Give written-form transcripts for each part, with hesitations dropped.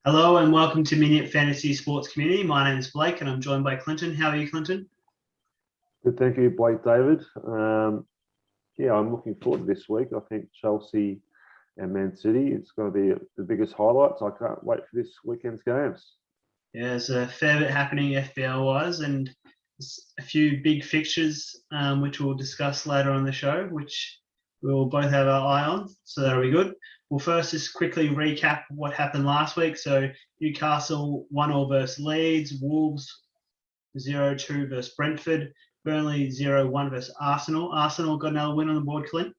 Hello and welcome to MINYIP Fantasy Sports Community. My name is Blake and I'm joined by Clinton. How are you, Clinton? Good, thank you, Blake David. I'm looking forward to this week. I think Chelsea and Man City, it's going to be the biggest highlights. I can't wait for this weekend's games. Yeah, there's a fair bit happening FPL-wise and a few big fixtures which we'll discuss later on the show, which we'll both have our eye on, so that'll be good. We'll first just quickly recap what happened last week. So Newcastle 1-0 versus Leeds, Wolves 0-2 versus Brentford, Burnley 0-1 versus Arsenal. Arsenal got another win on the board, Clint.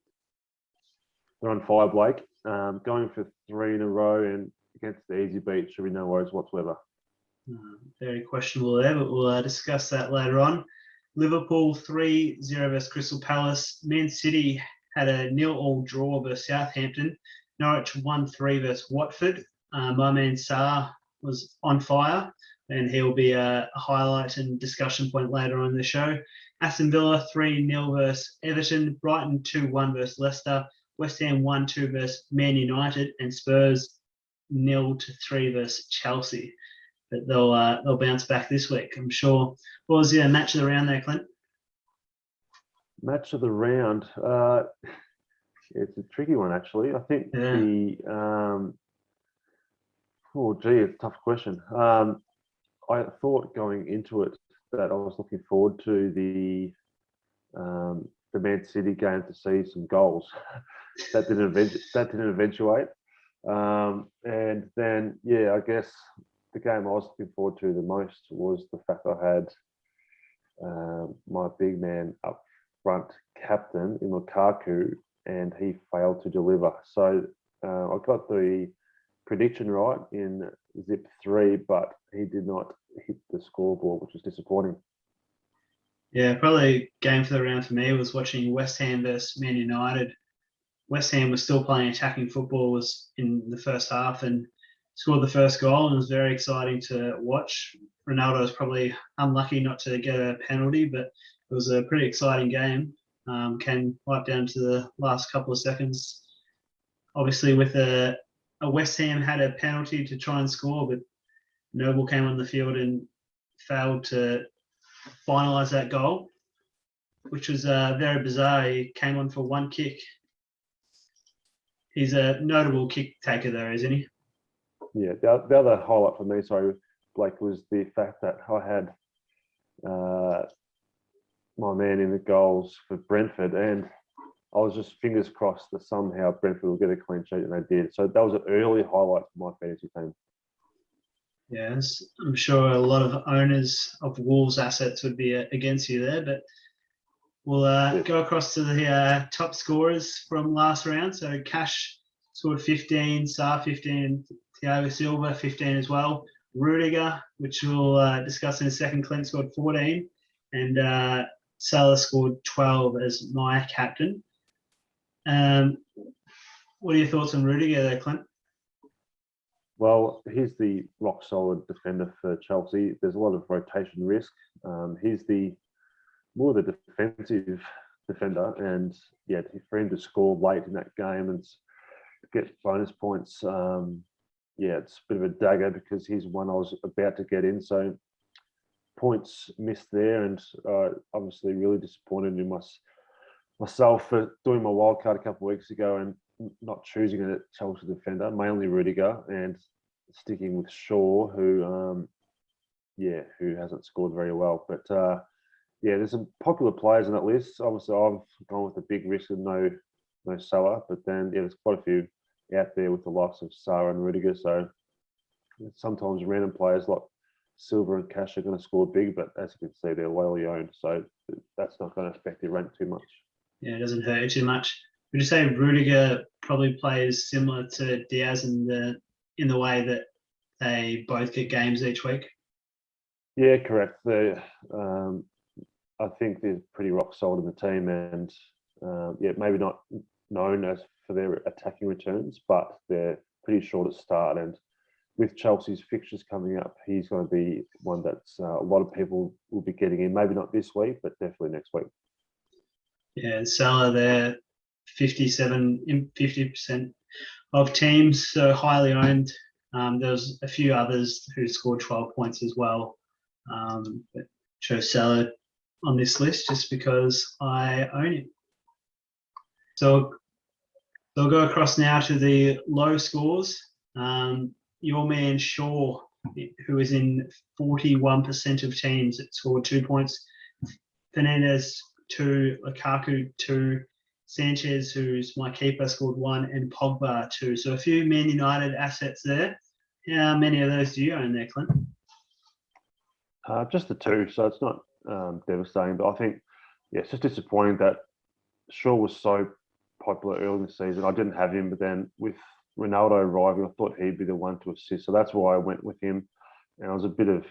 They're on fire, Blake. Going for 3 in a row and against the easy beat, should be no worries whatsoever. Very questionable there, but we'll discuss that later on. Liverpool 3-0 versus Crystal Palace. Man City had a 0-0 draw versus Southampton. Norwich 1-3 versus Watford. My man Salah was on fire, and he'll be a highlight and discussion point later on in the show. Aston Villa 3-0 versus Everton. Brighton 2-1 versus Leicester. West Ham 1-2 versus Man United, and Spurs 0-3 versus Chelsea. But they'll bounce back this week, I'm sure. What was the match of the round there, Clint? Match of the round. It's a tricky one, actually. I think it's a tough question. I thought going into it that I was looking forward to the Man City game to see some goals. that didn't eventuate. And then, I guess the game I was looking forward to the most was the fact I had my big man up front captain in Lukaku, and he failed to deliver. So I got the prediction right in Zip 3, but he did not hit the scoreboard, which was disappointing. Yeah, probably game for the round for me was watching West Ham versus Man United. West Ham was still playing attacking football was in the first half and scored the first goal, and it was very exciting to watch. Ronaldo was probably unlucky not to get a penalty, but it was a pretty exciting game. Came right down to the last couple of seconds. Obviously, with a West Ham had a penalty to try and score, but Noble came on the field and failed to finalise that goal, which was very bizarre. He came on for one kick. He's a notable kick taker, though, isn't he? Yeah, the other highlight for me, Blake, was the fact that I had my man in the goals for Brentford, and I was just fingers crossed that somehow Brentford will get a clean sheet, and they did. So that was an early highlight for my fantasy team. Yes, I'm sure a lot of owners of Wolves assets would be against you there, but we'll go across to the top scorers from last round. So Cash scored 15, Sarr 15, Thiago Silva 15 as well. Rudiger, which we'll discuss in a second, Clint scored 14, and Salah scored 12 as my captain. What are your thoughts on Rudiger there, Clint? Well, he's the rock-solid defender for Chelsea. There's a lot of rotation risk. He's more the defensive defender, and for him to score late in that game and get bonus points, it's a bit of a dagger because he's one I was about to get in. So points missed there, and obviously really disappointed in myself for doing my wildcard a couple of weeks ago and not choosing a Chelsea defender, mainly Rudiger, and sticking with Shaw, who hasn't scored very well. But there's some popular players on that list. Obviously, I've gone with the big risk of no Salah, but then there's quite a few out there with the likes of Sarr and Rudiger. So sometimes random players like Silva and Cash are going to score big, but as you can see, they're lowly owned, so that's not going to affect your rank too much. Yeah, it doesn't hurt you too much. Would you say Rudiger probably plays similar to Diaz in the way that they both get games each week? Yeah, correct. I think they're pretty rock solid in the team, and maybe not known as for their attacking returns, but they're pretty short at start. And with Chelsea's fixtures coming up, he's going to be one that's a lot of people will be getting in. Maybe not this week, but definitely next week. Yeah, Salah there, 50% of teams, so highly owned. There was a few others who scored 12 points as well. But chose Salah on this list just because I own him. So I'll go across now to the low scores. Your man Shaw, who is in 41% of teams, scored 2 points. Fernandez 2, Lukaku 2, Sanchez, who's my keeper, scored 1, and Pogba 2. So a few Man United assets there. How many of those do you own there, Clint? Just the 2, so it's not devastating. But I think, it's just disappointing that Shaw was so popular early in the season. I didn't have him, but then with Ronaldo arriving, I thought he'd be the one to assist. So that's why I went with him. And I was a bit of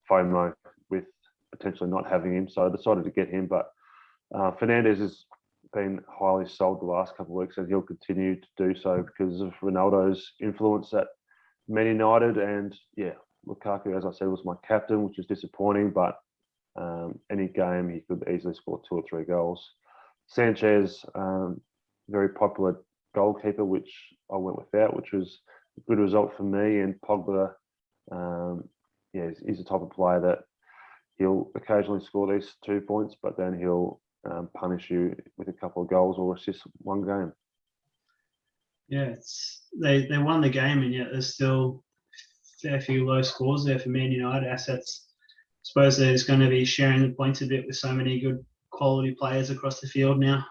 FOMO with potentially not having him, so I decided to get him. But Fernandez has been highly sold the last couple of weeks, and he'll continue to do so because of Ronaldo's influence at Man United. And Lukaku, as I said, was my captain, which is disappointing, but any game he could easily score 2 or 3 goals. Sanchez, very popular goalkeeper, which I went without, which was a good result for me. And Pogba, he's the type of player that he'll occasionally score these 2 points, but then he'll punish you with a couple of goals or assist one game. Yeah, they won the game, and yet there's still a fair few low scores there for Man United assets. I suppose they're just going to be sharing the points a bit with so many good quality players across the field now.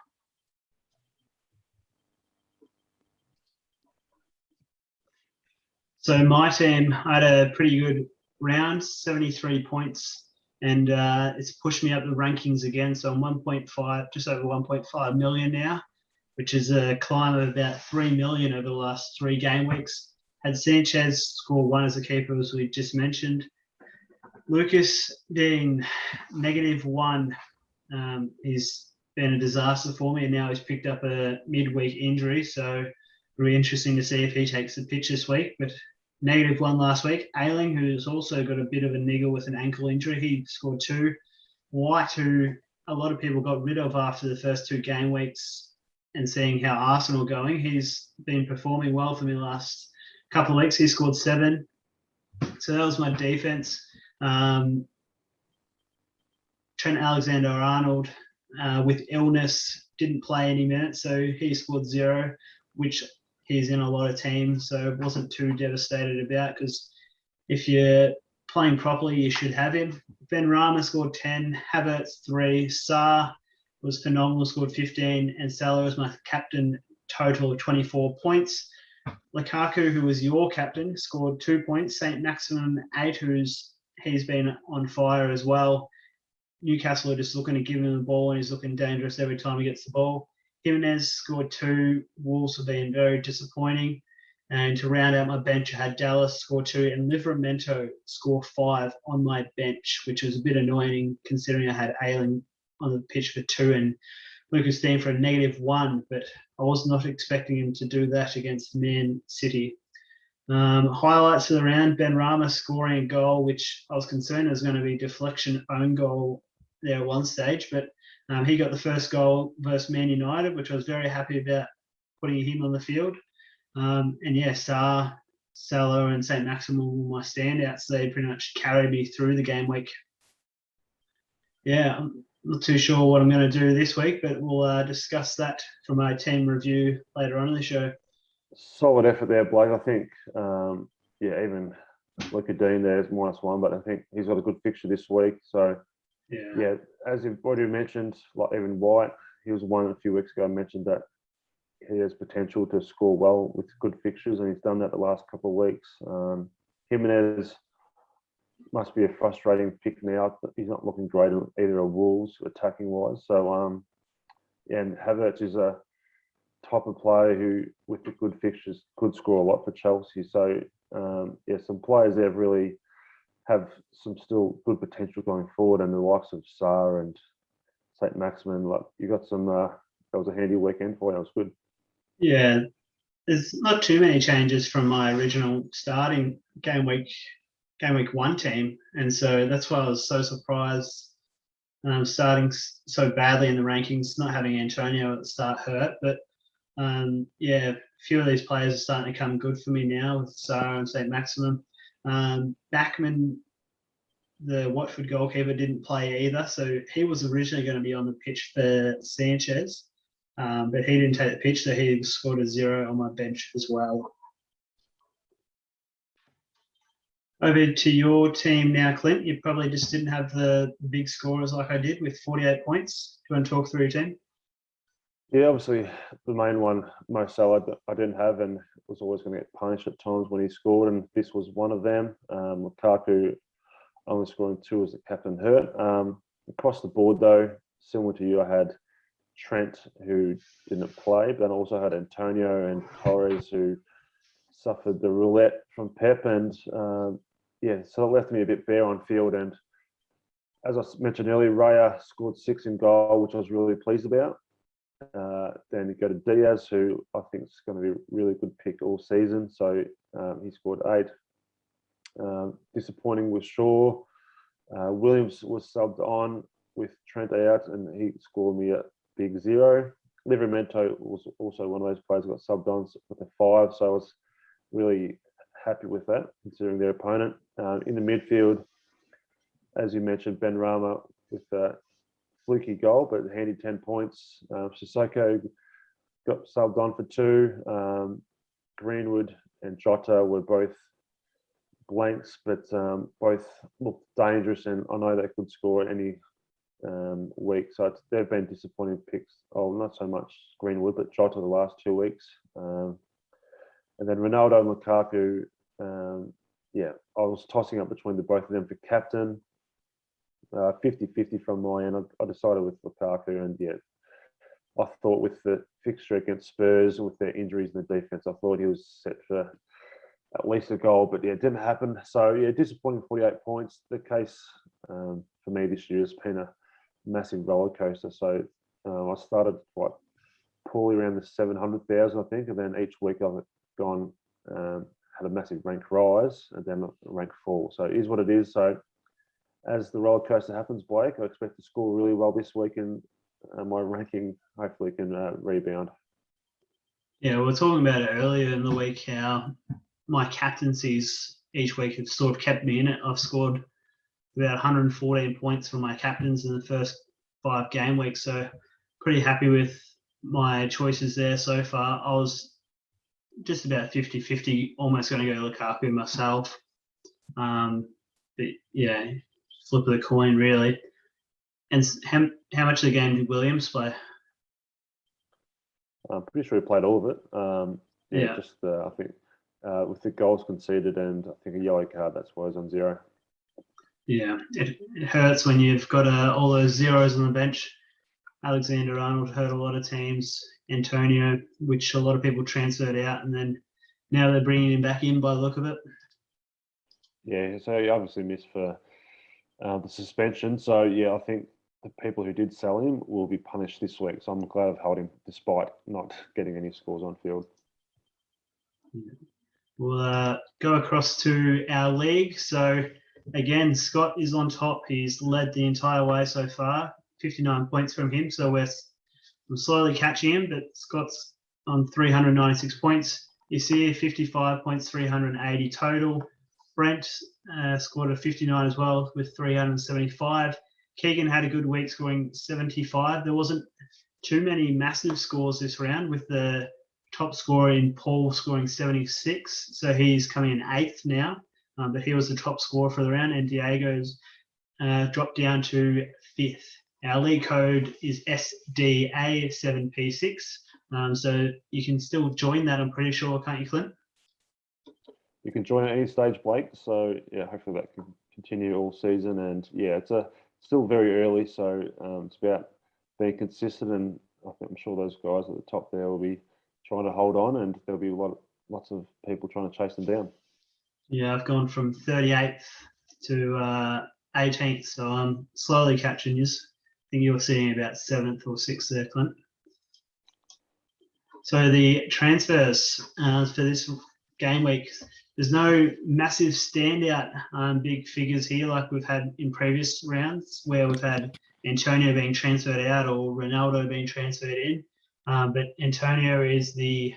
So my team had a pretty good round, 73 points, and it's pushed me up the rankings again. So I'm 1.5, just over 1.5 million now, which is a climb of about 3 million over the last 3 game weeks. Had Sanchez score 1 as a keeper, as we just mentioned. Lucas being -1, he's been a disaster for me, and now he's picked up a midweek injury. So really interesting to see if he takes the pitch this week. But -1 last week. Ayling, who's also got a bit of a niggle with an ankle injury, he scored 2. White, who a lot of people got rid of after the first 2 game weeks, and seeing how Arsenal are going, he's been performing well for me the last couple of weeks. He scored 7. So that was my defense. Trent Alexander-Arnold, with illness, didn't play any minutes, so he scored 0, which he's in a lot of teams, so wasn't too devastated about, because if you're playing properly, you should have him. Ben Rama scored 10, Havertz 3, Sarr was phenomenal, scored 15, and Salah was my captain, total of 24 points. Lukaku, who was your captain, scored 2 points. St. Maximin 8, he's been on fire as well. Newcastle are just looking to give him the ball, and he's looking dangerous every time he gets the ball. Jimenez scored 2. Wolves have been very disappointing. And to round out my bench, I had Dallas score 2 and Livramento score 5 on my bench, which was a bit annoying considering I had Ayling on the pitch for 2 and Lucas Dean for a -1, but I was not expecting him to do that against Man City. Highlights of the round: Ben Rama scoring a goal, which I was concerned was going to be deflection own goal there at one stage, but he got the first goal versus Man United, which I was very happy about putting him on the field. And Sarr, Salah, and St. Maximin were my standouts. They pretty much carried me through the game week. Yeah, I'm not too sure what I'm going to do this week, but we'll discuss that for my team review later on in the show. Solid effort there, Blake. I think, even Luka Dean there is -1, but I think he's got a good fixture this week. So, as you've already mentioned, like even White, he was one a few weeks ago, mentioned that he has potential to score well with good fixtures, and he's done that the last couple of weeks. Jimenez must be a frustrating pick now. He's not looking great at either of Wolves attacking wise. So, and Havertz is a type of player who, with the good fixtures, could score a lot for Chelsea. So, some players there really have some still good potential going forward, and the likes of Sarr and St. Maximin, like you got some. That was a handy weekend for you. It was good. Yeah, there's not too many changes from my original starting game week 1 team, and so that's why I was so surprised. Starting so badly in the rankings, not having Antonio at the start hurt, but Yeah, a few of these players are starting to come good for me now with Sarah and St. Maximum. Backman, the Watford goalkeeper, didn't play either, so he was originally going to be on the pitch for Sanchez, but he didn't take the pitch, so he scored a 0 on my bench as well. Over to your team now, Clint. You probably just didn't have the big scorers like I did with 48 points. Do you want to talk through your team? Yeah, obviously the main one, Mo Salah, I didn't have and was always going to get punished at times when he scored, and this was one of them. Lukaku only scoring 2 as the captain hurt. Across the board, though, similar to you, I had Trent, who didn't play, but I also had Antonio and Torres, who suffered the roulette from Pep, and yeah, so it left me a bit bare on field. And as I mentioned earlier, Raya scored 6 in goal, which I was really pleased about. Then you go to Diaz, who I think is going to be a really good pick all season. So he scored 8. Disappointing with Shaw. Williams was subbed on with Trent out, and he scored me a big 0. Livramento was also one of those players who got subbed on with a 5, so I was really happy with that, considering their opponent. In the midfield, as you mentioned, Ben Rama with a fluky goal, but handy 10 points. Sissoko got subbed on for 2. Greenwood and Jota were both blanks, but both looked dangerous, and I know they could score any week. So they've been disappointing picks. Oh, not so much Greenwood, but Jota the last 2 weeks. And then Ronaldo and Lukaku, yeah, I was tossing up between the both of them for captain. 50-50 from my end. I decided with Lukaku, and yeah, I thought with the fixture against Spurs and with their injuries in the defence, I thought he was set for at least a goal, but yeah, it didn't happen. So yeah, disappointing 48 points. The case for me this year has been a massive roller coaster. So I started quite poorly around the 700,000, I think, and then each week I've gone had a massive rank rise and then a rank fall. So it is what it is. So as the roller coaster happens, Blake, I expect to score really well this week, and my ranking hopefully can rebound. Yeah, we were talking about it earlier in the week how my captaincies each week have sort of kept me in it. I've scored about 114 points for my captains in the first 5 game weeks, so pretty happy with my choices there so far. I was just about 50-50, almost going to go Lukaku myself. But yeah, flip of the coin really. And how much of the game did Williams play? I'm pretty sure he played all of it. Yeah, just I think with the goals conceded and I think a yellow card, that's why he's on 0. Yeah, it hurts when you've got all those zeros on the bench. Alexander-Arnold hurt a lot of teams. Antonio, which a lot of people transferred out, and then now they're bringing him back in by the look of it. Yeah, so he obviously missed for the suspension. So yeah, I think the people who did sell him will be punished this week. So I'm glad I've held him despite not getting any scores on field. Yeah. We'll go across to our league. So again, Scott is on top. He's led the entire way so far. 59 points from him. So we're slowly catching him, but Scott's on 396 points. Isir, 55 points, 380 total. Brent scored a 59 as well with 375. Keegan had a good week scoring 75. There wasn't too many massive scores this round, with the top scorer in Paul scoring 76. So he's coming in 8th now, but he was the top scorer for the round, and Diego's dropped down to 5th. Our league code is SDA7P6. So you can still join that, I'm pretty sure, can't you, Clint? You can join at any stage, Blake. So yeah, hopefully that can continue all season. And yeah, it's still very early, so it's about being consistent. And I'm sure those guys at the top there will be trying to hold on, and there'll be lots of people trying to chase them down. Yeah, I've gone from 38th to 18th, so I'm slowly catching you. I think you're seeing about 7th or 6th there, Clint. So the transfers for this game week, there's no massive standout big figures here like we've had in previous rounds where we've had Antonio being transferred out or Ronaldo being transferred in. But Antonio is the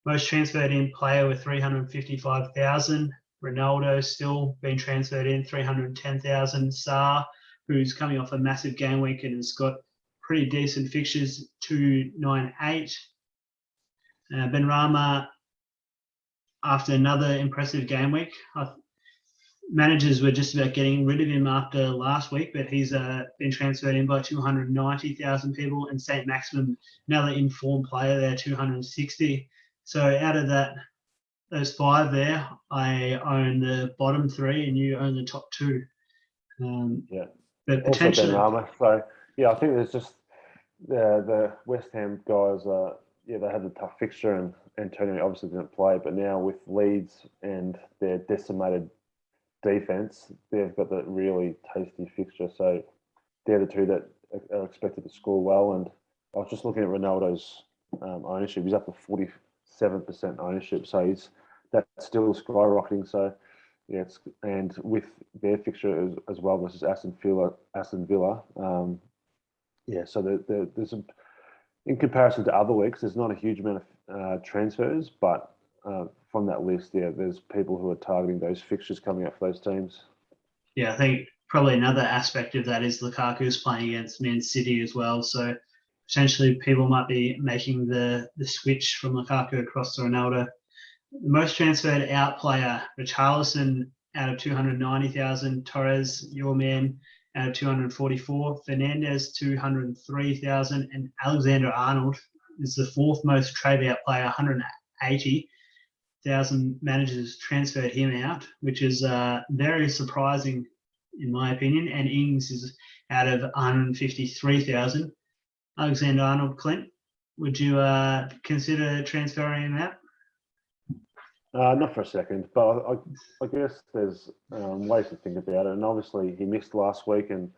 most transferred in player with 355,000. Ronaldo still being transferred in 310,000. Sarr, who's coming off a massive game week and has got pretty decent fixtures, 298. Benrahma, after another impressive game week, managers were just about getting rid of him after last week, but he's been transferred in by 290,000 people. And St. Maximum, another informed player there, 260. So out of those 5 there, I own the bottom 3 and you own the top 2. Yeah. But potentially, also so yeah, I think there's just the West Ham guys. They had a tough fixture, and Antonio obviously didn't play. But now with Leeds and their decimated defense, they've got that really tasty fixture. So they're the 2 that are expected to score well. And I was just looking at Ronaldo's ownership. He's up to 47% ownership. So that's still skyrocketing. So yeah, and with their fixture as well versus Aston Villa. So there's in comparison to other weeks, there's not a huge amount of transfers, but from that list, there's people who are targeting those fixtures coming up for those teams. Yeah, I think probably another aspect of that is Lukaku's playing against Man City as well. So potentially people might be making the switch from Lukaku across to Ronaldo. The most transferred out player, Richarlison, out of 290,000. Torres, your man, out of 244. Fernandez, 203,000. And Alexander-Arnold is the 4th most traded out player, 180,000 managers transferred him out, which is very surprising in my opinion. And Ings is out of 153,000. Alexander-Arnold, Clint, would you consider transferring him out? Not for a second, but I guess there's ways to think about it. And obviously, he missed last week, and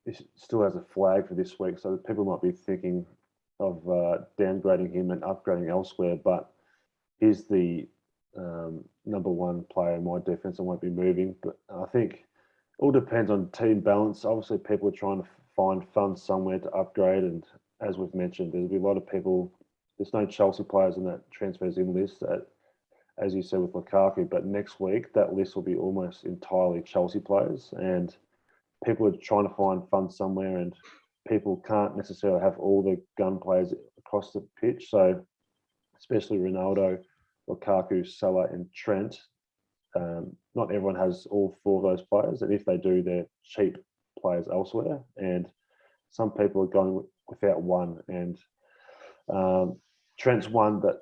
he still has a flag for this week. So people might be thinking of downgrading him and upgrading elsewhere. But he's the number 1 player in my defense and won't be moving. But I think it all depends on team balance. Obviously, people are trying to find funds somewhere to upgrade, and as we've mentioned, there'll be a lot of people. There's no Chelsea players in that transfers in list, as you said with Lukaku, but next week that list will be almost entirely Chelsea players, and people are trying to find funds somewhere, and people can't necessarily have all the gun players across the pitch. So especially Ronaldo, Lukaku, Salah and Trent, not everyone has all 4 of those players, and if they do, they're cheap players elsewhere, and some people are going without one, and Trent's one that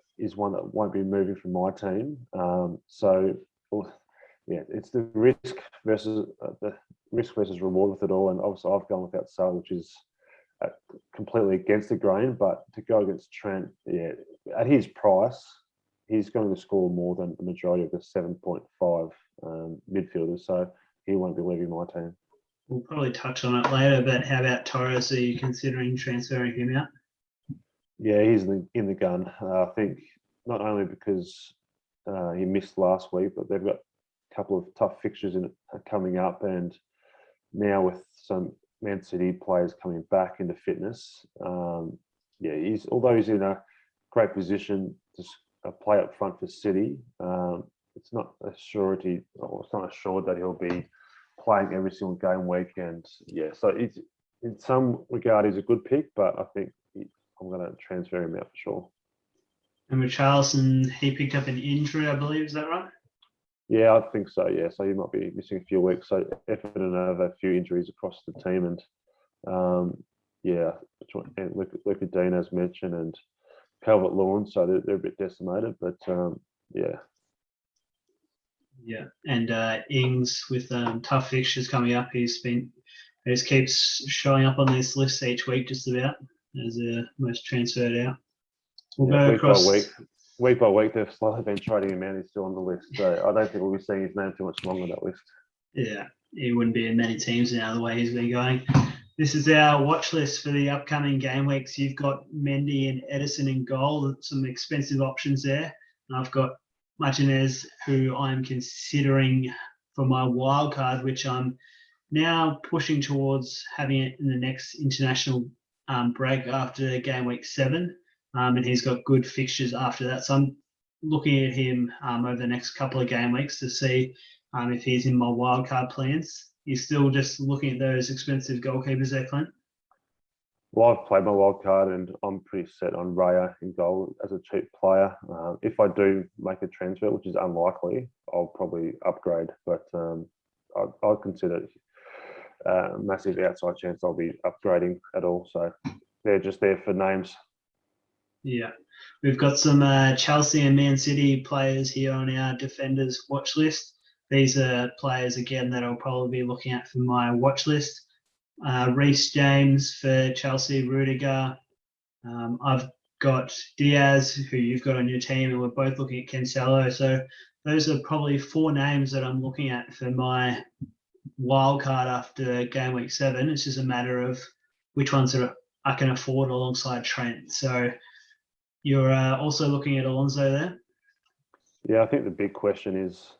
won't be moving from my team. It's the risk versus reward with it all. And obviously, I've gone without Salah, which is completely against the grain. But to go against Trent, at his price, he's going to score more than the majority of the 7.5 midfielders. So he won't be leaving my team. We'll probably touch on it later, but how about Torres? Are you considering transferring him out? Yeah, he's in the gun. I think not only because he missed last week, but they've got a couple of tough fixtures coming up, and now with some Man City players coming back into fitness, although he's in a great position to play up front for City, it's not a surety, or it's not assured that he'll be playing every single game week. And so it's, in some regard, he's a good pick, but I think I'm going to transfer him out for sure. And Richarlison, he picked up an injury, I believe. Is that right? Yeah, I think so. Yeah, so he might be missing a few weeks. So Everton have a few injuries across the team, and Luka Dean, as mentioned, and Calvert-Lewin. So they're a bit decimated, but Yeah, and Ings with tough fixtures coming up. He just keeps showing up on this list each week, just about as the most transferred out. We'll go across week by week. They've slowly been trading him out. He's still on the list, so I don't think we'll be seeing his name too much longer on that list. Yeah, he wouldn't be in many teams now the way he's been going. This is our watch list for the upcoming game weeks. You've got Mendy and Edison in goal, some expensive options there. And I've got Martinez, who I'm considering for my wild card, which I'm now pushing towards having it in the next international break after game week 7. and he's got good fixtures after that. So I'm looking at him over the next couple of game weeks to see if he's in my wildcard plans. You're still just looking at those expensive goalkeepers there, Clint? Well, I've played my wild card and I'm pretty set on Raya in goal as a cheap player. If I do make a transfer, which is unlikely, I'll probably upgrade. But I'll consider a massive outside chance I'll be upgrading at all. So they're just there for names. Yeah. We've got some Chelsea and Man City players here on our defenders watch list. These are players, again, that I'll probably be looking at for my watch list. Reece James for Chelsea, Rudiger. I've got Diaz, who you've got on your team, and we're both looking at Cancelo. So those are probably 4 names that I'm looking at for my wild card after game week 7. It's just a matter of which ones I can afford alongside Trent. So you're also looking at Alonso there? Yeah, I think the big question is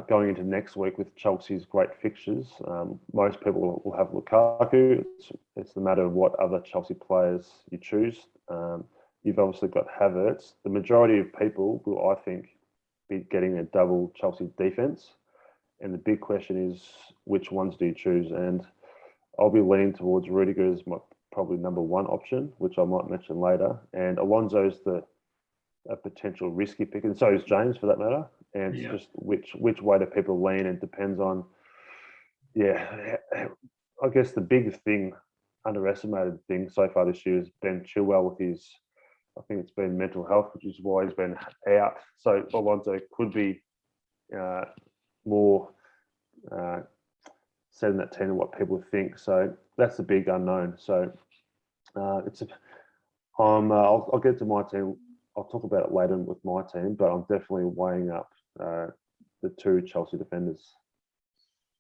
going into next week with Chelsea's great fixtures. Most people will have Lukaku. It's the matter of what other Chelsea players you choose. You've obviously got Havertz. The majority of people will, I think, be getting a double Chelsea defence. And the big question is, which ones do you choose? And I'll be leaning towards Rudiger as my probably number 1 option, which I might mention later. And Alonso's a potential risky pick, and so is James for that matter. And it's just which way do people lean? It depends on, I guess the big thing, underestimated thing so far this year is Ben Chilwell with his, I think it's been mental health, which is why he's been out. So Alonso could be more setting that team and what people think. So that's the big unknown. So I'll get to my team. I'll talk about it later with my team, but I'm definitely weighing up the 2 Chelsea defenders.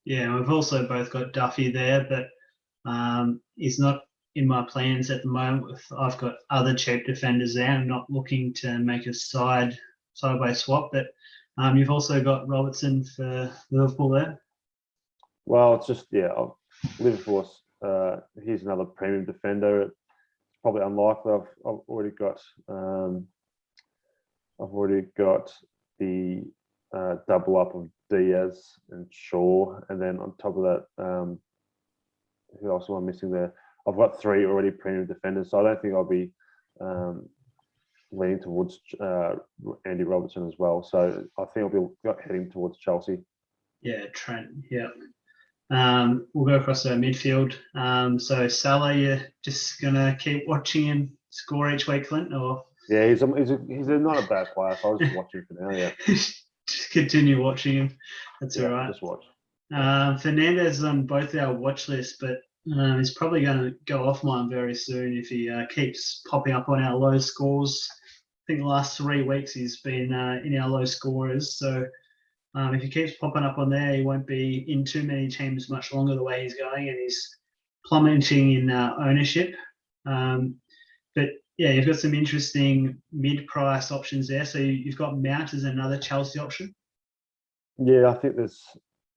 Yeah, we've also both got Duffy there, but he's not in my plans at the moment. I've got other cheap defenders there. I'm not looking to make a sideways swap, but you've also got Robertson for Liverpool there. Well, it's just, Liverpool, here's another premium defender. It's probably unlikely. I've already got the double up of Diaz and Shaw, and then on top of that, who else am I missing there? I've got 3 already premium defenders, so I don't think I'll be leaning towards Andy Robertson as well. So I think I'll be heading towards Chelsea. Yeah, Trent. Yeah. We'll go across our midfield. So Salah, you're just gonna keep watching him score each week, Clint, or? Yeah, he's not a bad player. So I'll just watch him for now. Yeah, just continue watching him. That's all right. Just watch. Fernandez is on both our watch lists, but he's probably going to go off mine very soon if he keeps popping up on our low scores. I think the last 3 weeks he's been in our low scorers. So if he keeps popping up on there, he won't be in too many teams much longer the way he's going, and he's plummeting in ownership. But yeah, you've got some interesting mid-price options there. So you've got Mount as another Chelsea option. Yeah, I think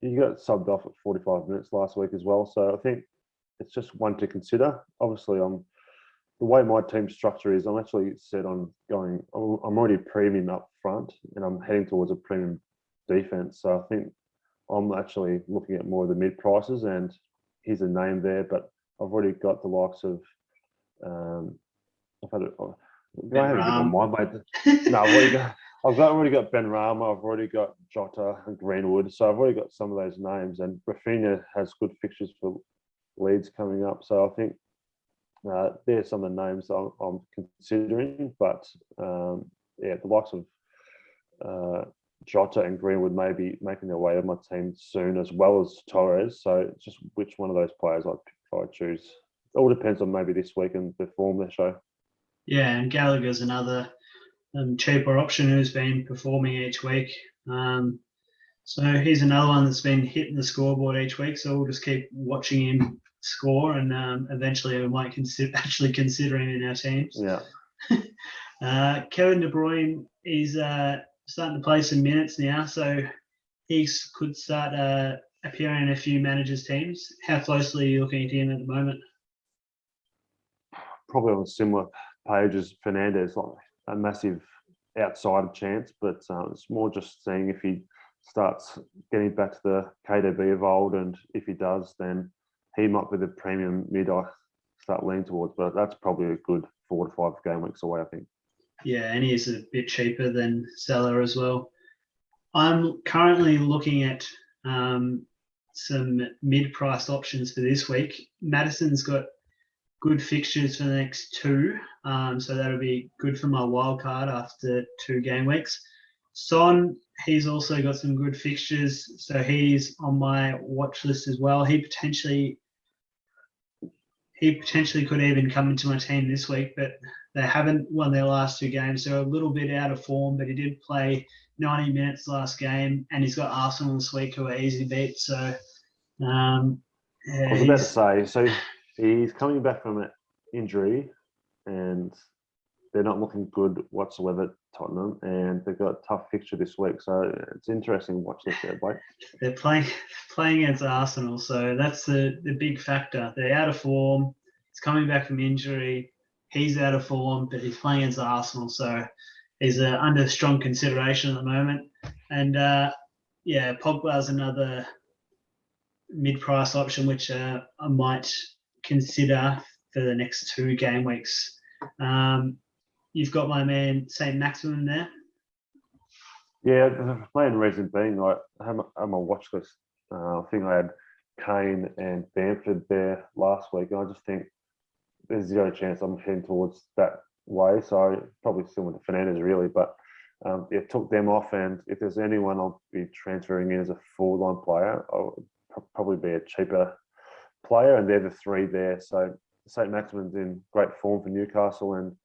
you got subbed off at 45 minutes last week as well. So I think it's just one to consider. Obviously, the way my team structure is, I'm actually set on going. I'm already premium up front, and I'm heading towards a premium defense. So I think I'm actually looking at more of the mid prices, and here's a name there, but I've already got the likes of. I've already got Ben Rama. I've already got Jota and Greenwood. So I've already got some of those names, and Rafinha has good fixtures for Leeds coming up. So I think there's some of the names I'm considering. But the likes of Jota and Greenwood may be making their way to my team soon, as well as Torres. So it's just which one of those players I choose. It all depends on maybe this week and the form they show. Yeah, and Gallagher's another cheaper option who's been performing each week. So he's another one that's been hitting the scoreboard each week. So we'll just keep watching him score, and eventually we might actually consider him in our teams. Yeah. Kevin De Bruyne is starting to play some minutes now, so he could start appearing in a few managers' teams. How closely are you looking at him at the moment? Probably on a similar page is Fernandez, like a massive outside chance, but it's more just seeing if he starts getting back to the KDB of old, and if he does, then he might be the premium mid I start leaning towards. But that's probably a good 4 to 5 game weeks away, I think. Yeah, and he's a bit cheaper than Salah as well. I'm currently looking at some mid-priced options for this week. Madison's got good fixtures for the next 2, so that'll be good for my wild card after 2 game weeks. Son, he's also got some good fixtures, so he's on my watch list as well. He potentially could even come into my team this week, but they haven't won their last 2 games. They're a little bit out of form, but he did play 90 minutes last game, and he's got Arsenal this week who are easy to beat. So, I was about to say, so he's coming back from an injury, and they're not looking good whatsoever, Tottenham, and they've got a tough fixture this week. So it's interesting to watch this there, Blake. They're playing against Arsenal, so that's the big factor. They're out of form. He's coming back from injury. He's out of form, but he's playing against Arsenal, so he's under strong consideration at the moment. And Pogba's another mid-price option, which I might consider for the next 2 game weeks. You've got my man St. Maximin there. Yeah, the main reason being I have on my watch list. I think I had Kane and Bamford there last week, and I just think there's 0 chance I'm heading towards that way. So probably similar to Fernandez, really. But took them off, and if there's anyone I'll be transferring in as a forward-line player, I'll probably be a cheaper player, and they're the 3 there. So St. Maximin's in great form for Newcastle, and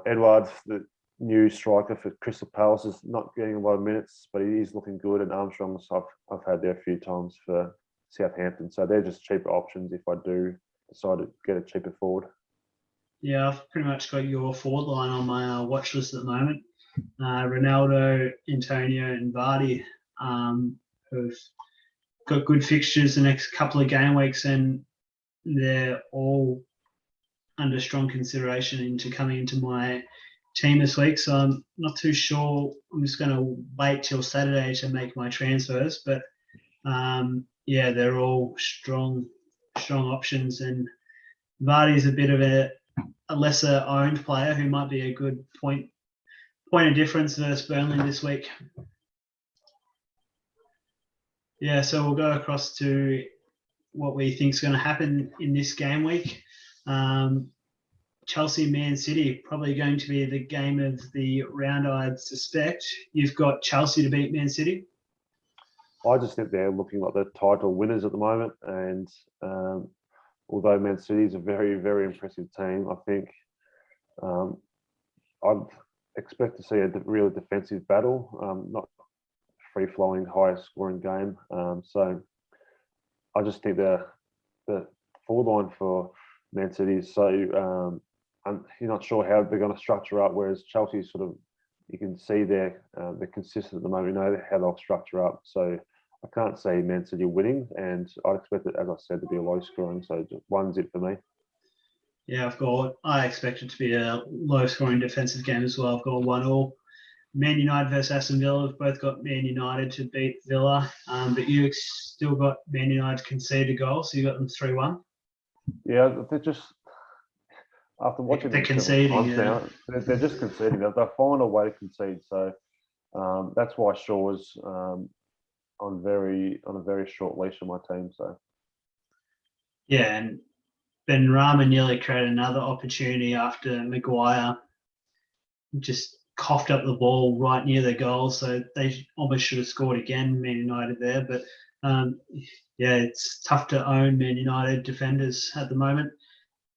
Edwards, the new striker for Crystal Palace, is not getting a lot of minutes, but he is looking good. And Armstrong's I've had there a few times for Southampton, so they're just cheaper options if I do decide to get a cheaper forward. Yeah, I've pretty much got your forward line on my watch list at the moment. Ronaldo, Antonio, and Vardy have got good fixtures the next couple of game weeks, and they're all under strong consideration into coming into my team this week. So I'm not too sure. I'm just going to wait till Saturday to make my transfers. But they're all strong options. And Vardy's a bit of a lesser owned player who might be a good point of difference versus Burnley this week. Yeah, so we'll go across to what we think is going to happen in this game week. Chelsea, Man City, probably going to be the game of the round, I'd suspect. You've got Chelsea to beat Man City. I just think they're looking like the title winners at the moment. And although Man City is a very, very impressive team, I think I'd expect to see a really defensive battle, not free-flowing, high-scoring game. So I just think the forward line for Man City is so you're not sure how they're going to structure up, whereas Chelsea sort of, you can see they're consistent at the moment. You know how they'll structure up. So I can't see Man City winning, and I'd expect it, as I said, to be a low scoring. So just 1-0 for me. Yeah, I expect it to be a low scoring defensive game as well. I've got 1-1. Man United versus Aston Villa. We've both got Man United to beat Villa, but you still got Man United to concede a goal, so you got them 3-1. Yeah, they're just, after watching they're them conceding. Now, they're just conceding. They'll find a way to concede. So that's why Shaw's on a very short leash on my team. So yeah, and Benrahma nearly created another opportunity after Maguire just coughed up the ball right near the goal. So they almost should have scored again, Man United there. But it's tough to own Man United defenders at the moment.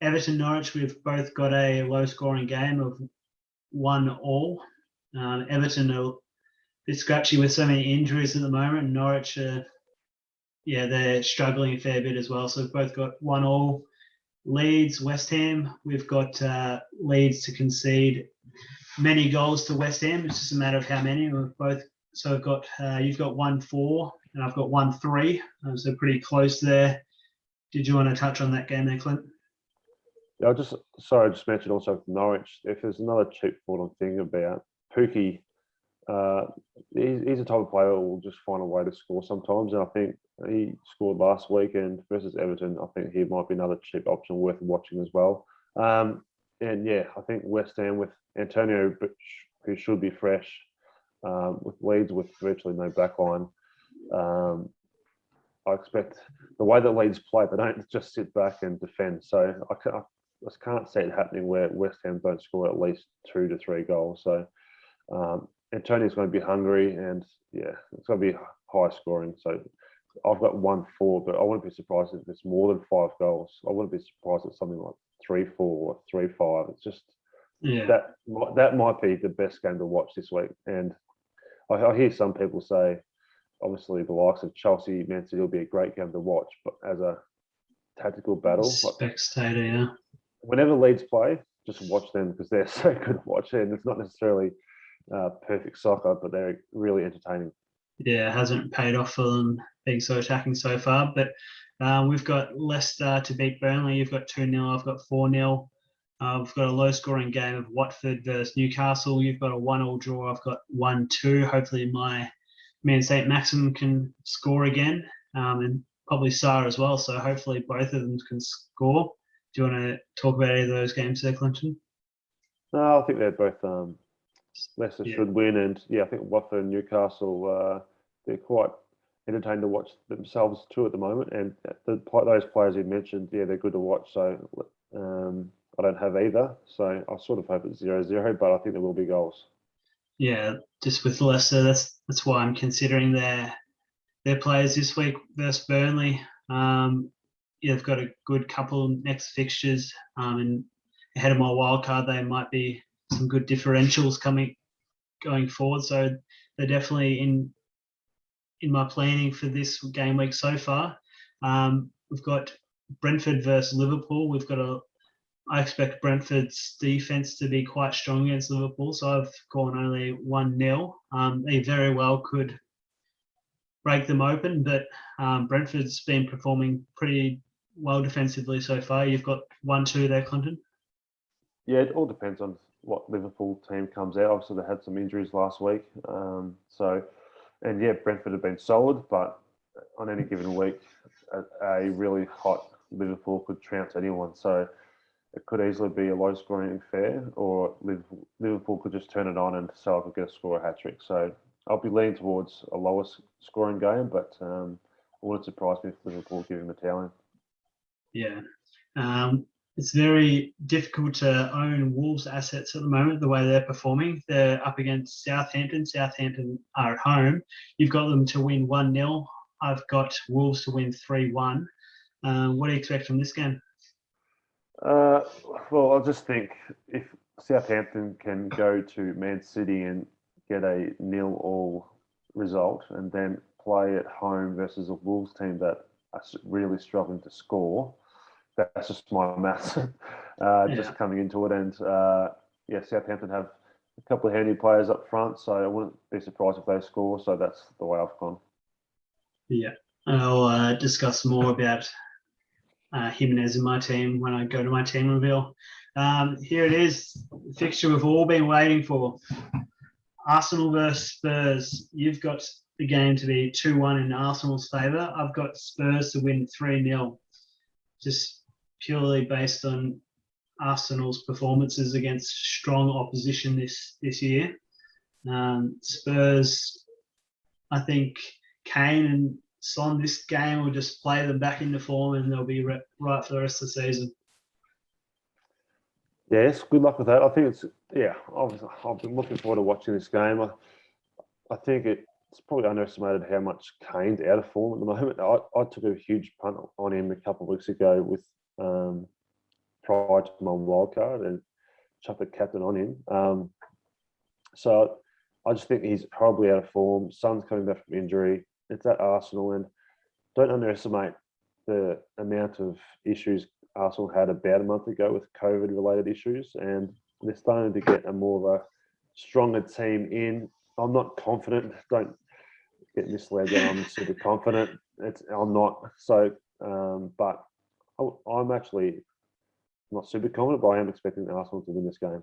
Everton Norwich, we've both got a low scoring game of 1-1. Everton are a bit scratchy with so many injuries at the moment. And Norwich, they're struggling a fair bit as well. So we've both got 1-1. Leeds, West Ham, we've got Leeds to concede many goals to West Ham. It's just a matter of how many. We've got you've got 1-4 and I've got 1-3. So pretty close there. Did you want to touch on that game there, Clint? Yeah, I just mentioned also with Norwich. If there's another cheap forward I'm thinking about, Pookie. He's a type of player who will just find a way to score sometimes, and I think he scored last weekend versus Everton. I think he might be another cheap option worth watching as well. And yeah, I think West Ham with Antonio, who should be fresh, with Leeds with virtually no backline. I expect the way that Leeds play, they don't just sit back and defend. So I just can't see it happening where West Ham don't score at least 2 to 3 goals. So Antonio's going to be hungry, and yeah, it's going to be high scoring. So I've got 1-4, but I wouldn't be surprised if it's more than 5 goals. I wouldn't be surprised if something like 3-4 or 3-5. It's just that might be the best game to watch this week. And I hear some people say, obviously, the likes of Chelsea, Man City will be a great game to watch, but as a tactical battle, spectator, yeah. Whenever Leeds play, just watch them because they're so good to watch, and it's not necessarily perfect soccer, but they're really entertaining. Yeah, it hasn't paid off for them being so attacking so far, but we've got Leicester to beat Burnley. You've got 2-0, I've got 4-0. We've got a low-scoring game of Watford versus Newcastle. You've got a 1-1 draw. I've got 1-2. Hopefully my man St. Maxim can score again, and probably Sarr as well. So hopefully both of them can score. Do you want to talk about any of those games there, Clinton? No, I think they're both Leicester should win, and yeah, I think Watford and Newcastle they're quite entertaining to watch themselves too at the moment. And those players you mentioned, yeah, they're good to watch. So I don't have either, so I sort of hope it's 0-0, but I think there will be goals. Yeah, just with Leicester, that's why I'm considering their players this week versus Burnley. They've got a good couple next fixtures, and ahead of my wild card, they might be some good differentials going forward. So they're definitely in my planning for this game week so far. We've got Brentford versus Liverpool. I expect Brentford's defense to be quite strong against Liverpool, so I've gone only 1-0. They very well could break them open, but Brentford's been performing pretty well defensively so far. You've got 1-2 there, Clinton. Yeah, it all depends on what Liverpool team comes out. Obviously, they had some injuries last week. Brentford have been solid, but on any given week, a really hot Liverpool could trounce anyone. So it could easily be a low-scoring affair, or Liverpool could just turn it on and Salah could score a hat-trick. So I'll be leaning towards a lower scoring game, but it wouldn't surprise me if Liverpool give him a towing. Yeah. It's very difficult to own Wolves assets at the moment, the way they're performing. They're up against Southampton. Southampton are at home. You've got them to win 1-0. I've got Wolves to win 3-1. What do you expect from this game? Well, I just think if Southampton can go to Man City and get a 0-0 result and then play at home versus a Wolves team that are really struggling to score, that's just my maths just coming into it. And Southampton have a couple of handy players up front, so I wouldn't be surprised if they score. So that's the way I've gone. Yeah, I'll discuss more about Jimenez in my team when I go to my team reveal. Here it is, the fixture we've all been waiting for. Arsenal versus Spurs. You've got the game to be 2-1 in Arsenal's favour. I've got Spurs to win 3-0. Just purely based on Arsenal's performances against strong opposition this year. Spurs, I think Kane and Son this game will just play them back into form, and they'll be right for the rest of the season. Yes, good luck with that. I think I've been looking forward to watching this game. I think it's probably underestimated how much Kane's out of form at the moment. I took a huge punt on him a couple of weeks ago with prior to my wild card and chucked the captain on him. So I just think he's horribly out of form. Son's coming back from injury. It's at Arsenal, and don't underestimate the amount of issues Arsenal had about a month ago with COVID-related issues, and they're starting to get a more of a stronger team in. I'm not confident. Don't get misled that I'm super confident. I'm not. So, but I'm actually not super confident, but I am expecting Arsenal to win this game.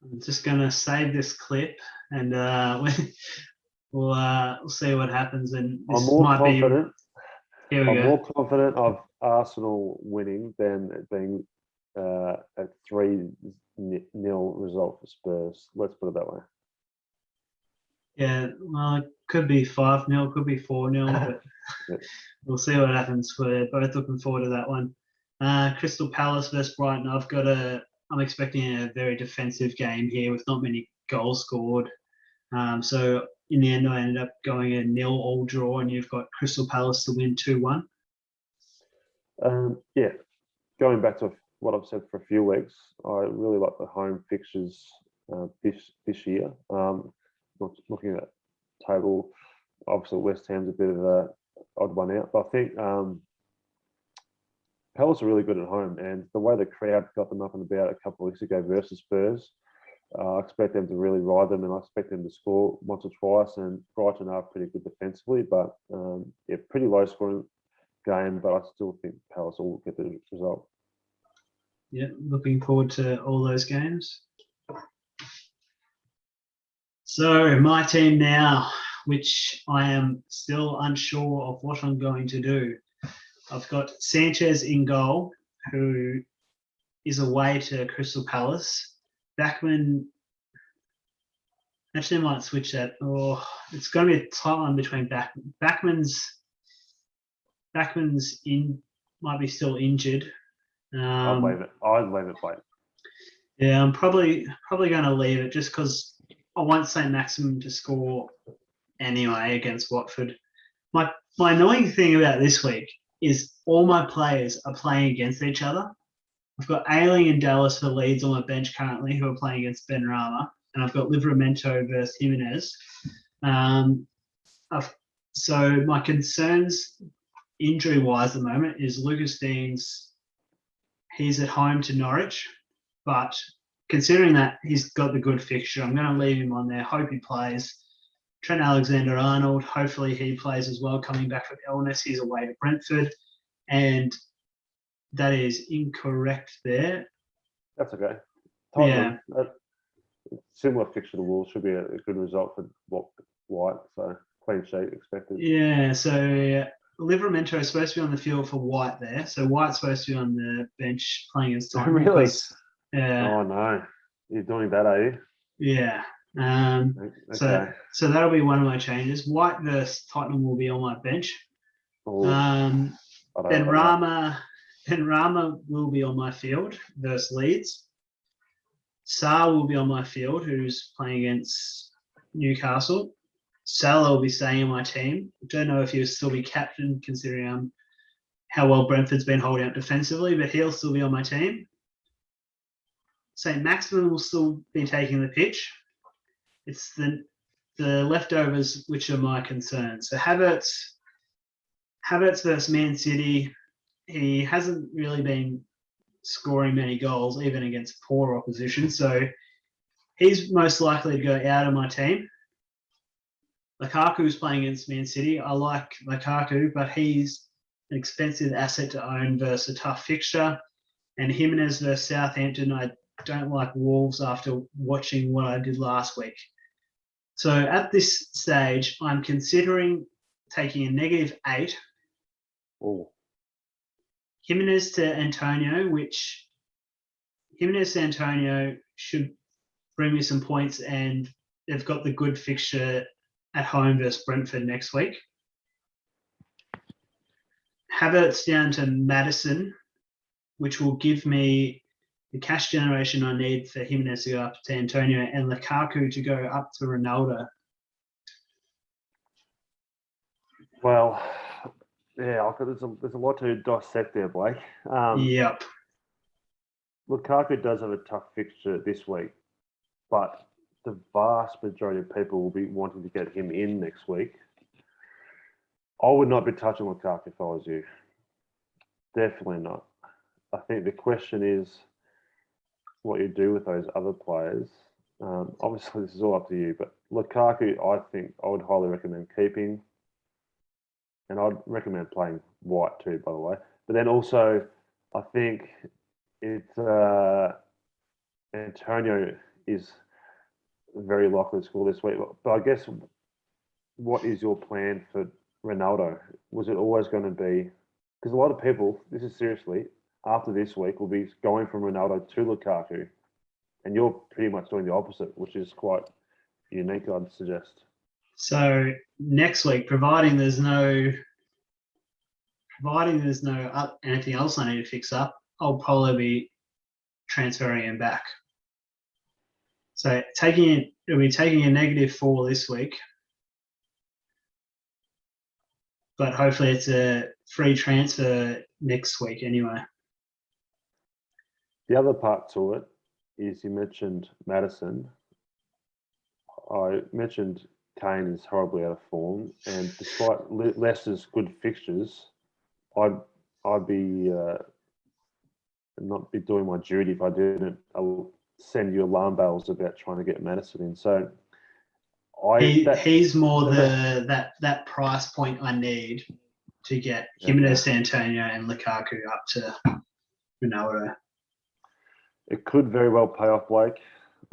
I'm just going to save this clip and we'll see what happens. And this I'm more might confident. Here we I'm go. more confident of Arsenal winning than it being a 3-0 result for Spurs. Let's put it that way. Yeah, well, it could be 5-0, could be 4-0, but Yep. we'll see what happens. We're both looking forward to that one. Crystal Palace versus Brighton. I'm expecting a very defensive game here with not many goals scored. So in the end, I ended up going a 0-0 draw, and you've got Crystal Palace to win 2-1. Yeah, going back to what I've said for a few weeks, I really like the home fixtures this year. Looking at the table, obviously West Ham's a bit of a odd one out, but I think Palace are really good at home, and the way the crowd got them up and about a couple of weeks ago versus Spurs, I expect them to really ride them, and I expect them to score once or twice. And Brighton are pretty good defensively, but yeah, pretty low scoring game. But I still think Palace will get the result. Yeah, looking forward to all those games. So my team now, which I am still unsure of what I'm going to do. I've got Sanchez in goal, who is away to Crystal Palace. Backman, actually, I might switch that. Oh, it's going to be a tight one between Backman's might be still injured. I'd leave it. I'd leave it, mate. Yeah, I'm probably going to leave it just because I won't say maximum to score anyway against Watford. My annoying thing about this week is all my players are playing against each other. I've got Ailing and Dallas for Leeds on my bench currently, who are playing against Benrahma, and I've got Livramento versus Jimenez. So my concerns injury-wise at the moment is Lucas Deans. He's at home to Norwich, but considering that he's got the good fixture, I'm going to leave him on there. Hope he plays. Trent Alexander-Arnold, hopefully he plays as well, coming back from illness. He's away to Brentford. And that is incorrect there. That's okay. Tottenham, yeah. Similar fixture to Wolves should be a good result for White. So clean sheet expected. Yeah, so Livramento is supposed to be on the field for White there. So White's supposed to be on the bench playing as Tottenham. Really? Yeah. Oh, no. You're doing that, are you? Yeah. Okay. So that'll be one of my changes. White versus Tottenham will be on my bench. Benrahma will be on my field versus Leeds. Sarr will be on my field, who's playing against Newcastle. Salah will be staying in my team. Don't know if he'll still be captain considering how well Brentford's been holding up defensively, but he'll still be on my team. St. Maximin will still be taking the pitch. It's the leftovers which are my concerns. So Havertz versus Man City, he hasn't really been scoring many goals, even against poor opposition. So he's most likely to go out of my team. Lukaku's playing against Man City. I like Lukaku, but he's an expensive asset to own versus a tough fixture. And Jimenez versus Southampton, I don't like Wolves after watching what I did last week. So at this stage, I'm considering taking a -8. Oh. Jimenez to Antonio, which Jimenez to Antonio should bring me some points, and they've got the good fixture at home versus Brentford next week. Havertz down to Maddison, which will give me the cash generation I need for Jimenez to go up to Antonio and Lukaku to go up to Ronaldo. Well, yeah, there's a lot to dissect there, Blake. Yep. Lukaku does have a tough fixture this week, but the vast majority of people will be wanting to get him in next week. I would not be touching Lukaku if I was you. Definitely not. I think the question is what you do with those other players. Obviously, this is all up to you, but Lukaku, I think I would highly recommend keeping. And I'd recommend playing White too, by the way. But then also, I think It's Antonio is very likely to score this week. But I guess, what is your plan for Ronaldo? Was it always going to be? Because a lot of people, this is seriously, after this week, will be going from Ronaldo to Lukaku, and you're pretty much doing the opposite, which is quite unique, I'd suggest. So next week, providing there's no anything else I need to fix up, I'll probably be transferring him back. So it'll be taking a -4 this week, but hopefully it's a free transfer next week anyway. The other part to it is you mentioned Madison. I mentioned Kane is horribly out of form, and despite Leicester's good fixtures, I'd be not be doing my duty if I didn't send you alarm bells about trying to get Madison in. So he's more that price point I need to get Jimenez, Antonio, and Lukaku up to Ronaldo. It could very well pay off, Blake.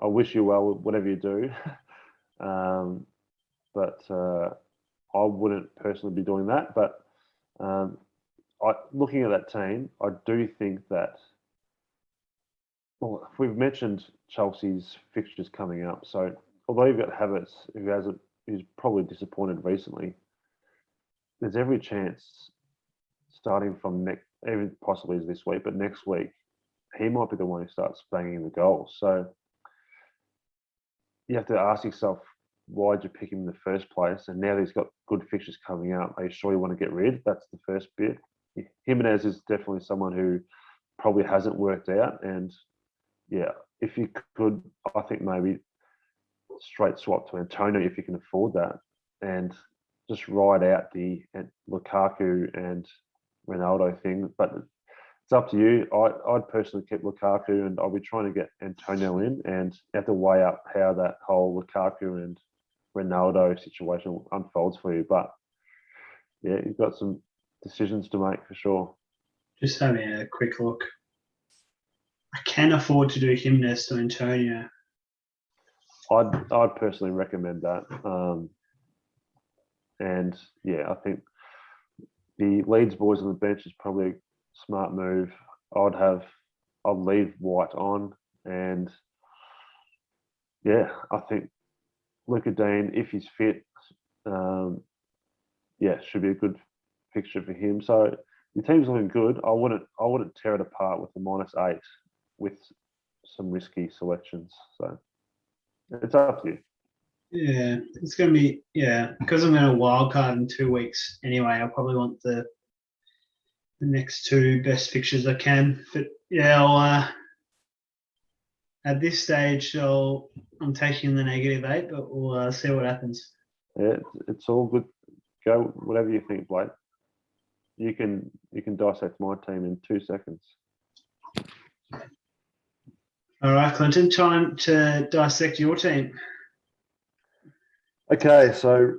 I wish you well, whatever you do. But I wouldn't personally be doing that. But looking at that team, I do think that, well, we've mentioned Chelsea's fixtures coming up. So although you've got Havertz, who's probably disappointed recently, there's every chance starting from even possibly this week, but next week, he might be the one who starts banging the goals. So you have to ask yourself, why'd you pick him in the first place? And now that he's got good fixtures coming up, are you sure you want to get rid? That's the first bit. Jimenez is definitely someone who probably hasn't worked out. And yeah, if you could, I think maybe straight swap to Antonio if you can afford that, and just ride out the Lukaku and Ronaldo thing. But it's up to you. I'd personally keep Lukaku, and I'll be trying to get Antonio in, and you have to weigh up how that whole Lukaku and Ronaldo situation unfolds for you. But yeah, you've got some decisions to make for sure. Just having a quick look. I can afford to do Jimenez to Antonio. I'd personally recommend that. And yeah, I think the Leeds boys on the bench is probably a smart move. I'd leave White on, and yeah, I think Luka Dean, if he's fit, should be a good fixture for him. So the team's looking good. I wouldn't tear it apart with the -8 with some risky selections. So it's up to you. Yeah, it's going to be, because I'm going to wildcard in 2 weeks anyway. I'll probably want the next 2 best fixtures I can. But yeah, I'll, at this stage, I'm taking the -8, but we'll see what happens. Yeah, it's all good. Go whatever you think, Blake. You can dissect my team in 2 seconds. All right, Clinton, time to dissect your team. Okay, so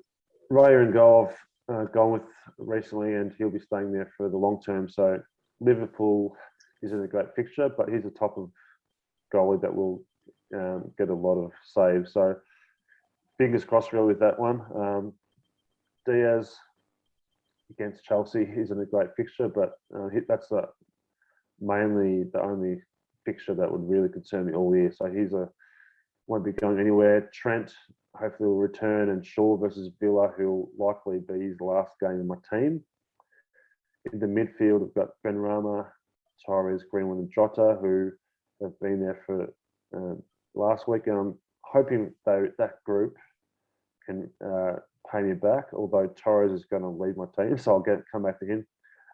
Raya and goal I've gone with recently, and he'll be staying there for the long term. So Liverpool isn't a great fixture, but he's a top of goalie that will get a lot of saves. So fingers crossed really with that one. Diaz against Chelsea isn't a great fixture, but that's mainly the only fixture that would really concern me all year. So won't be going anywhere. Trent hopefully will return, and Shaw versus Villa, who'll likely be his last game in my team. In the midfield, we've got Benrahma, Torres, Greenwood, and Jota, who have been there for last week, and I'm hoping that group can pay me back, although Torres is going to lead my team, so I'll come back to him.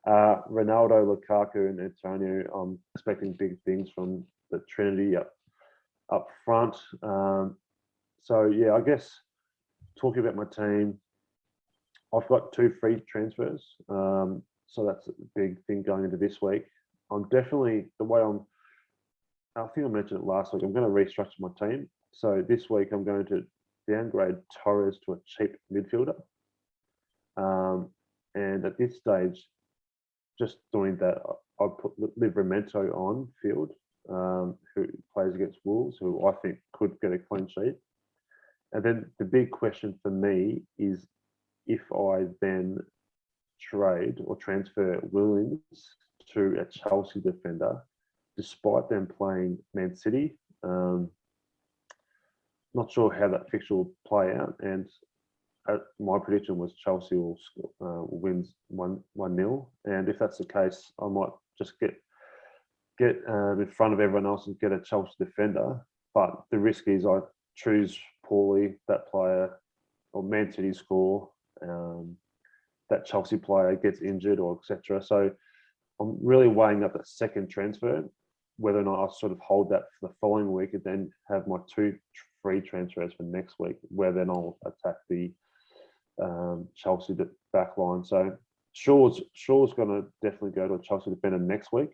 Ronaldo, Lukaku, and Antonio, I'm expecting big things from the Trinity up front. So yeah, I guess talking about my team, I've got 2 free transfers. So that's a big thing going into this week. I'm definitely, I think I mentioned it last week, I'm going to restructure my team. So this week I'm going to downgrade Torres to a cheap midfielder. And at this stage, just doing that, I'd put Livramento on field, who plays against Wolves, who I think could get a clean sheet. And then the big question for me is if I then trade or transfer Williams to a Chelsea defender, despite them playing Man City. Not sure how that fixture will play out, and my prediction was Chelsea will wins 1-0. And if that's the case, I might just get in front of everyone else and get a Chelsea defender. But the risk is I choose poorly that player, or Man City score, that Chelsea player gets injured, or etc. So I'm really weighing up that second transfer, whether or not I sort of hold that for the following week and then have my 2 free transfers for next week, where then I'll attack the Chelsea back line. So Shaw's going to definitely go to a Chelsea defender next week.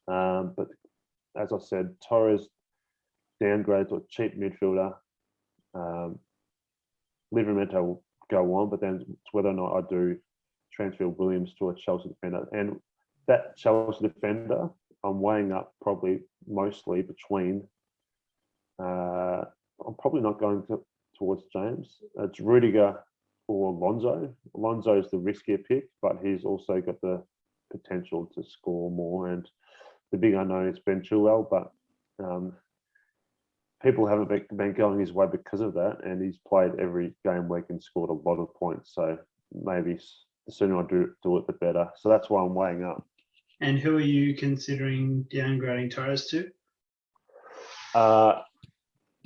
But as I said, Torres downgrade to a cheap midfielder. Livramento will go on, but then it's whether or not I do transfer Williams to a Chelsea defender. And that Chelsea defender, I'm weighing up probably mostly between. I'm probably not going towards James. It's Rudiger or Alonso. Alonso is the riskier pick, but he's also got the potential to score more. And the big unknown is Ben Chilwell, but people haven't been going his way because of that, and he's played every game week and scored a lot of points. So maybe the sooner I do it, the better. So that's why I'm weighing up. And who are you considering downgrading Torres to?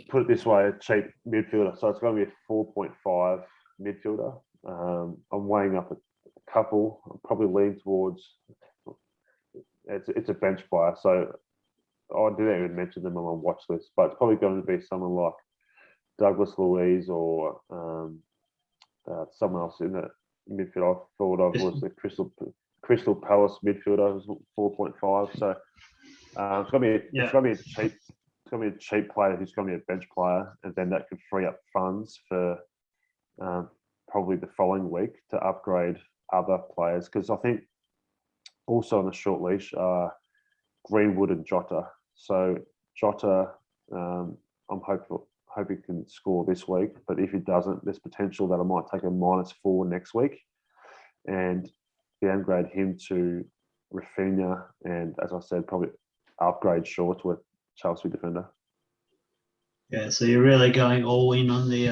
Put it this way, a cheap midfielder. So it's going to be a 4.5 midfielder. I'm weighing up a couple. I'll probably lean towards it's a bench player. So I didn't even mention them on my watch list, but it's probably going to be someone like Douglas Luiz or someone else in the midfield. I thought of was the Crystal Palace midfielder, was 4.5. So it's going to be a cheap. It's going to be a cheap player who's going to be a bench player, and then that could free up funds for probably the following week to upgrade other players. Because I think also on the short leash are Greenwood and Jota. So Jota, I'm hoping he can score this week, but if he doesn't, there's potential that I might take a -4 next week and downgrade him to Rafinha, and as I said, probably upgrade Shaw to a Chelsea defender. Yeah, so you're really going all in on the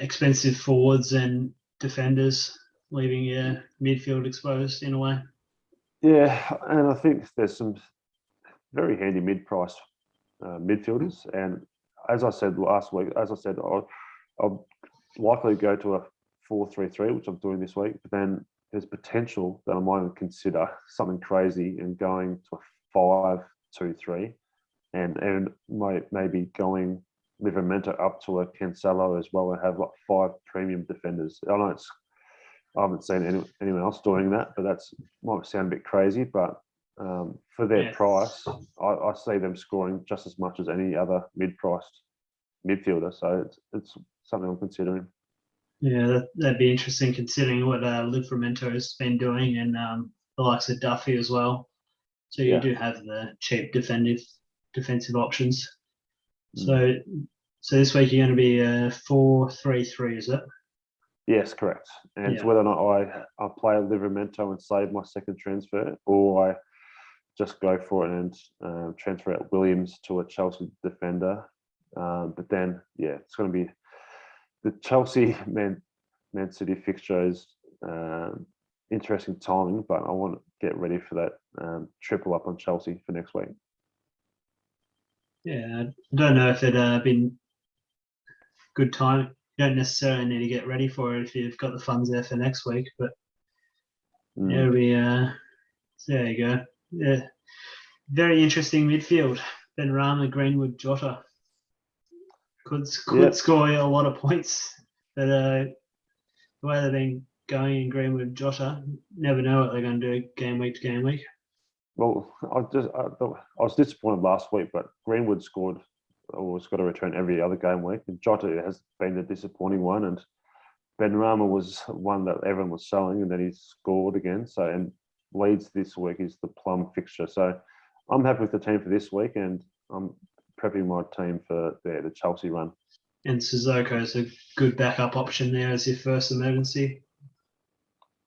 expensive forwards and defenders, leaving your midfield exposed in a way. Yeah, and I think there's some very handy mid-price midfielders. And as I said last week, I'll likely go to a 4-3-3, which I'm doing this week. But then there's potential that I might even consider something crazy and going to a 5-2-3, and maybe going Livramento up to a Cancelo as well, and have like 5 premium defenders. I know I haven't seen anyone else doing that, but that's might sound a bit crazy. But for their price, I see them scoring just as much as any other mid-priced midfielder. So it's something I'm considering. Yeah, that'd be interesting considering what Livramento has been doing, and the likes of Duffy as well. So you do have the cheap defensive options. So this week you're going to be a 4-3-3, is it? Yes, correct. And it's whether or not I play Livramento and save my second transfer, or I just go for it and transfer out Williams to a Chelsea defender. But then, it's going to be the Chelsea Man City fixture is interesting timing, but I want to get ready for that triple up on Chelsea for next week. Yeah, I don't know if it'd been good time. You don't necessarily need to get ready for it if you've got the funds there for next week, but it'll be so there you go. Yeah, very interesting midfield. Benrahma, Greenwood, Jota could score a lot of points, but the way they've been going in Greenwood, Jota, never know what they're going to do game week to game week. Well, I was disappointed last week, but Greenwood scored or has got a return every other game week, and Jota has been the disappointing one. And Benrahma was one that everyone was selling, and then he scored again. So, and Leeds this week is the plum fixture. So I'm happy with the team for this week, and I'm prepping my team for the Chelsea run. And Sissoko is a good backup option there as your first emergency.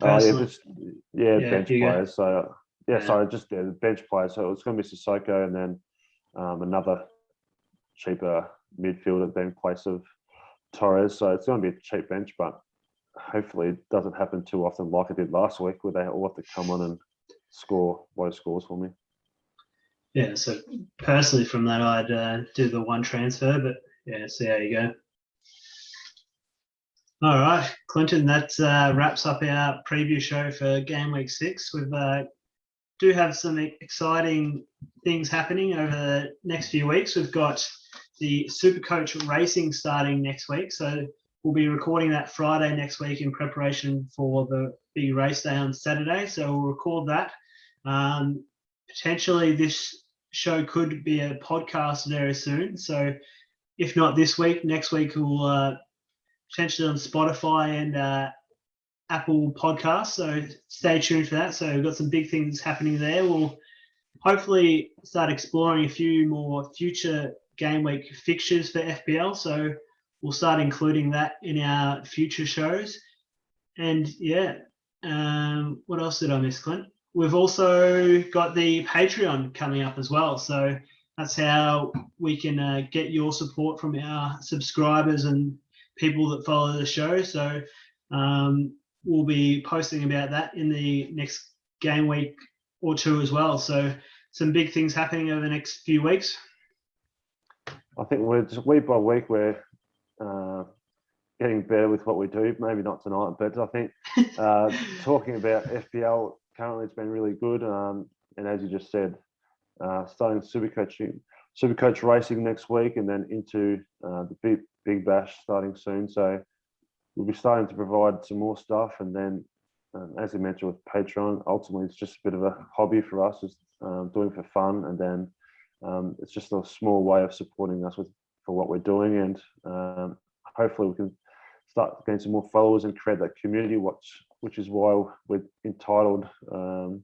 Bench Hugo. players. So the bench players. So it's going to be Sissoko, and then another cheaper midfielder in place of Torres. So it's going to be a cheap bench, but hopefully it doesn't happen too often like it did last week, where they all have to come on and score low scores for me. Yeah, so personally from that, I'd do the one transfer, but yeah, see how you go. All right, Clinton, that wraps up our preview show for Game Week 6. We do have some exciting things happening over the next few weeks. We've got the Supercoach Racing starting next week, so we'll be recording that Friday next week in preparation for the big race day on Saturday. So we'll record that. Potentially this show could be a podcast very soon. So if not this week, next week we'll potentially on Spotify and Apple Podcasts. So stay tuned for that. So we've got some big things happening there. We'll hopefully start exploring a few more future game week fixtures for FPL. So we'll start including that in our future shows. And what else did I miss, Clint? We've also got the Patreon coming up as well. So that's how we can get your support from our subscribers and people that follow the show. So we'll be posting about that in the next game week or two as well. So some big things happening over the next few weeks. I think we're just week by week, we're getting better with what we do. Maybe not tonight, but I think talking about FPL currently, it's been really good. And as you just said, starting Supercoach Racing next week, and then into the Big Bash starting soon. So we'll be starting to provide some more stuff. And then, as you mentioned with Patreon, ultimately it's just a bit of a hobby for us, just doing for fun. And then it's just a small way of supporting us for what we're doing. And hopefully we can start getting some more followers and create that community, which is why we're entitled, or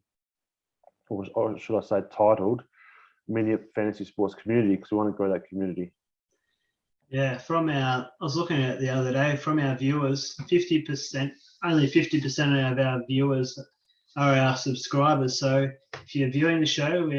should I say titled, MINYIP Fantasy Sports Community, because we want to grow that community. Yeah, I was looking at it the other day, from our viewers, only 50% of our viewers are our subscribers. So if you're viewing the show, we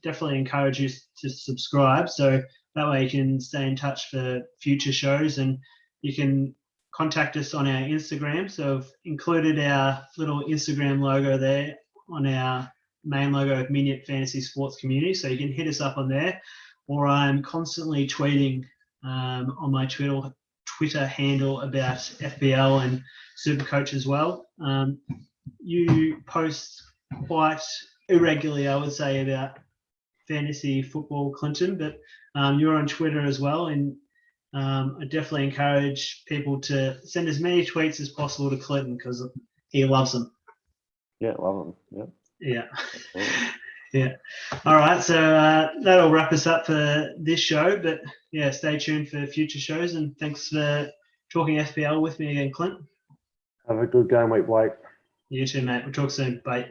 definitely encourage you to subscribe. So that way you can stay in touch for future shows, and you can contact us on our Instagram. So I've included our little Instagram logo there on our main logo of MINYIP Fantasy Sports Community. So you can hit us up on there, or I'm constantly tweeting on my Twitter handle about FPL and Supercoach as well. You post quite irregularly, I would say, about fantasy football, Clinton, but you're on Twitter as well, and I definitely encourage people to send as many tweets as possible to Clinton, because he loves them. Yeah, love them. Yeah. Yeah. All right. So that'll wrap us up for this show. But yeah, stay tuned for future shows. And thanks for talking FPL with me again, Clint. Have a good game week, Blake. You too, mate. We'll talk soon. Bye.